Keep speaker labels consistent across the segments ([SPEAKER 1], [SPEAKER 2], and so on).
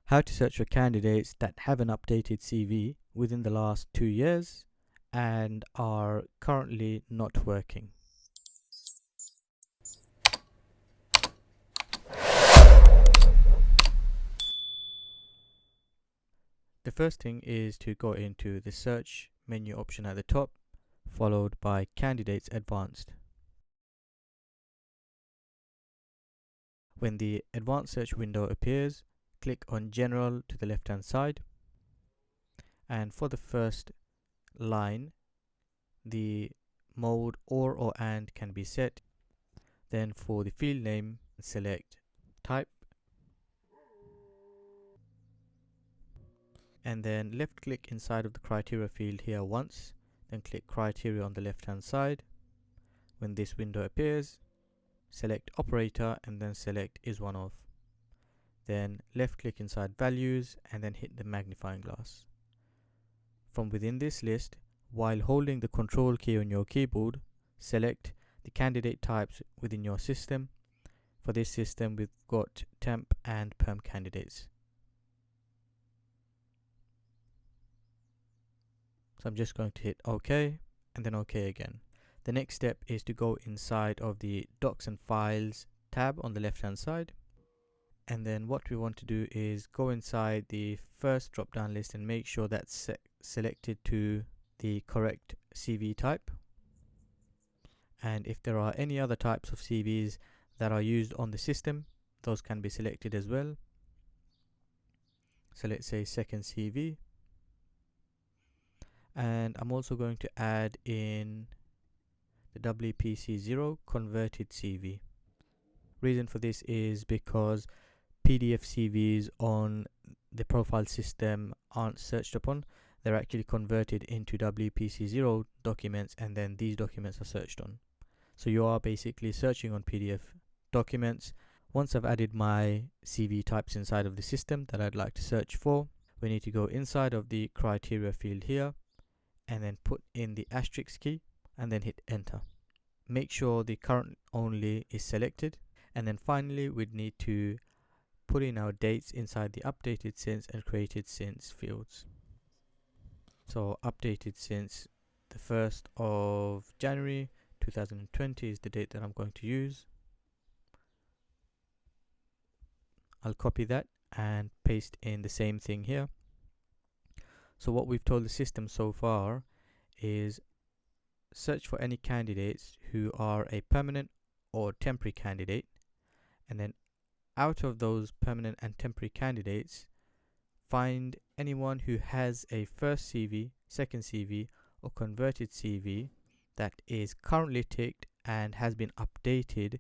[SPEAKER 1] how to search for candidates that have an updated CV within the last 2 years and are currently not working. The first thing is to go into the search menu option at the top, followed by Candidates Advanced. When the advanced search window appears, click on General to the left hand side, and for the first line, the mode or and can be set. Then for the field name, select type, and then left click inside of the criteria field here once, then click criteria on the left hand side. When this window appears, select operator and then select is one of. Then left click inside values and then hit the magnifying glass. From within this list, while holding the control key on your keyboard, select the candidate types within your system. For this system, we've got temp and perm candidates. So I'm just going to hit OK and then OK again. The next step is to go inside of the Docs and Files tab on the left hand side. And then what we want to do is go inside the first drop down list and make sure that's selected to the correct CV type. And if there are any other types of CVs that are used on the system, those can be selected as well. So let's say second CV. And I'm also going to add in the WPC0 converted CV. Reason for this is because PDF CVs on the profile system aren't searched upon. They're actually converted into WPC0 documents, and then these documents are searched on. So you are basically searching on PDF documents. Once I've added my CV types inside of the system that I'd like to search for, we need to go inside of the criteria field here and then put in the asterisk key and then hit enter. Make sure the current only is selected, and then finally we'd need to put in our dates inside the updated since and created since fields. So updated since the 1st of January 2020 is the date that I'm going to use. I'll copy that and paste in the same thing here. So what we've told the system so far is search for any candidates who are a permanent or temporary candidate, and then out of those permanent and temporary candidates, find anyone who has a first CV, second CV, or converted CV that is currently ticked and has been updated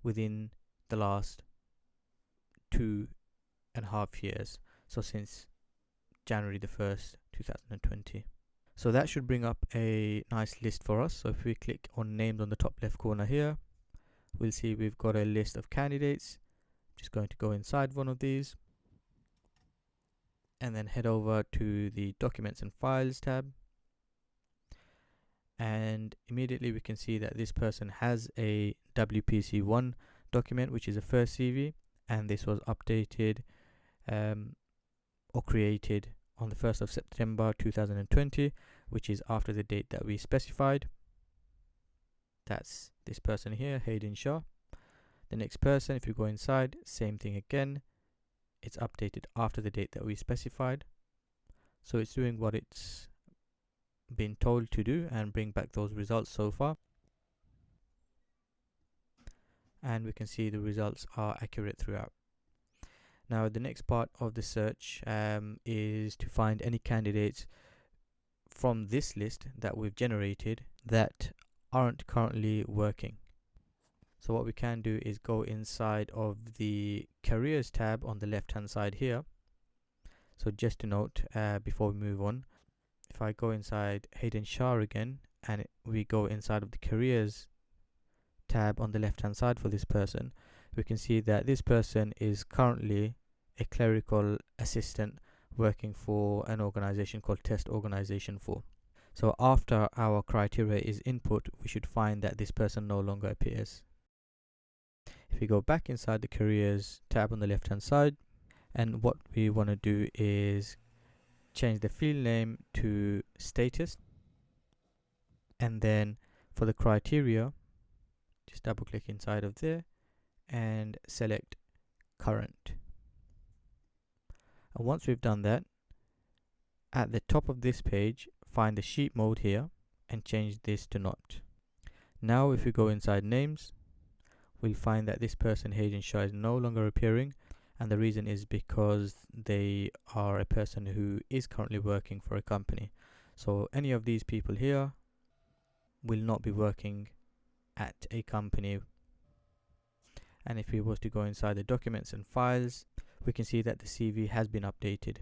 [SPEAKER 1] within the last 2.5 years. So since January the 1st, 2020. So that should bring up a nice list for us. So if we click on names on the top left corner here, we'll see we've got a list of candidates. Just going to go inside one of these and then head over to the Documents and Files tab, and immediately we can see that this person has a WPC1 document, which is a first CV, and this was updated or created on the 1st of September 2020, which is after the date that we specified. That's this person here, Hayden Shah. The next person, if you go inside, same thing again. It's updated after the date that we specified. So it's doing what it's been told to do and bring back those results so far. And we can see the results are accurate throughout. Now the next part of the search is to find any candidates from this list that we've generated that aren't currently working. So what we can do is go inside of the Careers tab on the left hand side here. So just to note before we move on, if I go inside Hayden Shah again and we go inside of the Careers tab on the left hand side for this person, we can see that this person is currently a clerical assistant working for an organization called Test Organization 4. So after our criteria is input, we should find that this person no longer appears. If we go back inside the Careers tab on the left hand side And what we want to do is change the field name to status, and then for the criteria, just double click inside of there and select current. And once we've done that, at the top of this page, find the sheet mode here and change this to not. Now if we go inside names, we'll find that this person Hayden Shah is no longer appearing, and the reason is because they are a person who is currently working for a company. So any of these people here will not be working at a company. And if we was to go inside the documents and files, we can see that the CV has been updated.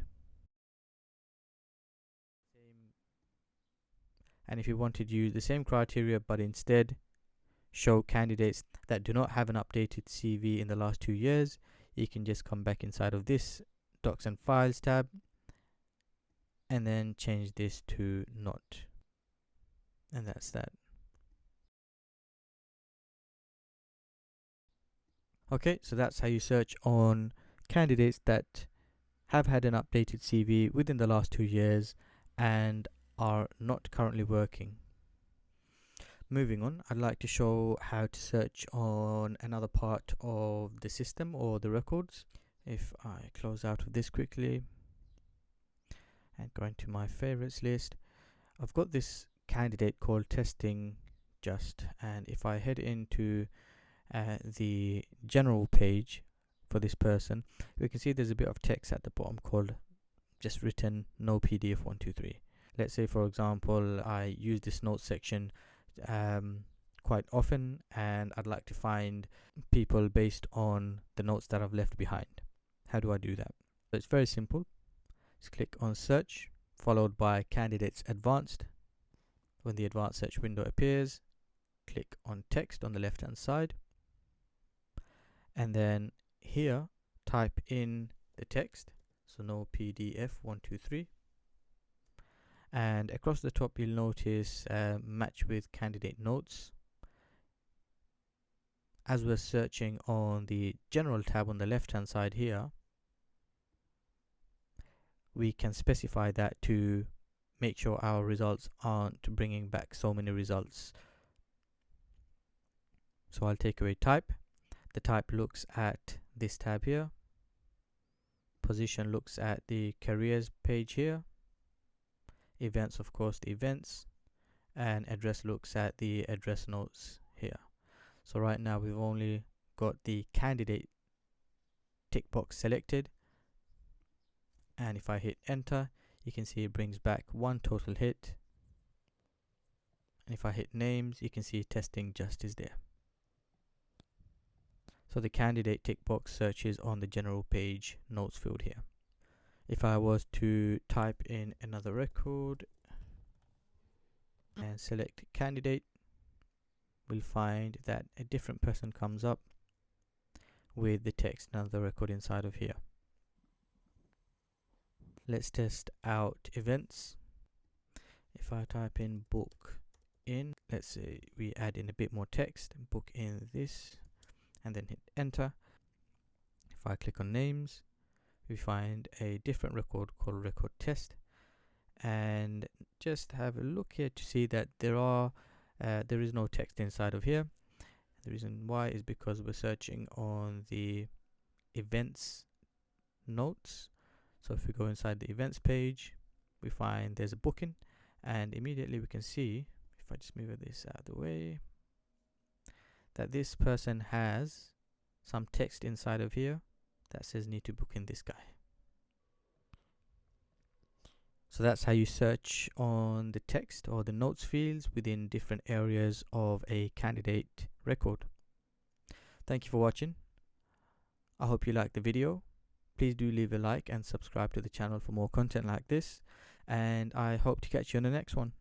[SPEAKER 1] And if you wanted to use the same criteria but instead show candidates that do not have an updated CV in the last 2 years, you can just come back inside of this Docs and Files tab and then change this to not. And that's that. Okay, so that's how you search on candidates that have had an updated CV within the last 2 years and are not currently working. Moving on, I'd like to show how to search on another part of the system or the records. If I close out of this quickly and go into my favorites list, I've got this candidate called testing just, and if I head into the general page for this person, we can see there's a bit of text at the bottom called just written no PDF 123. Let's say for example I use this notes section quite often and I'd like to find people based on the notes that I've left behind. How do I do that? So it's very simple. Just click on search followed by candidates advanced. When the advanced search window appears, click on text on the left hand side, and then here type in the text, so no PDF 123, and across the top you'll notice match with candidate notes. As we're searching on the general tab on the left hand side here, we can specify that to make sure our results aren't bringing back so many results. So I'll take away type. The type looks at this tab here. Position looks at the careers page here. Events, of course, the events. And address looks at the address notes here. So right now we've only got the candidate tick box selected. And if I hit enter, you can see it brings back one total hit. And if I hit names, you can see testing just is there. So the candidate tick box searches on the general page notes field here. If I was to type in another record and select candidate, we'll find that a different person comes up with the text another record inside of here. Let's test out events. If I type in book in, let's say we add in a bit more text, book in this, and then hit enter. If I click on names, we find a different record called record test, and just have a look here to see that there is no text inside of here. The reason why is because we're searching on the events notes. So if we go inside the events page, we find there's a booking, and immediately we can see, if I just move this out of the way, that this person has some text inside of here that says need to book in this guy. So that's how you search on the text or the notes fields within different areas of a candidate record. Thank you for watching. I hope you liked the video. Please do leave a like and subscribe to the channel for more content like this, and I hope to catch you on the next one.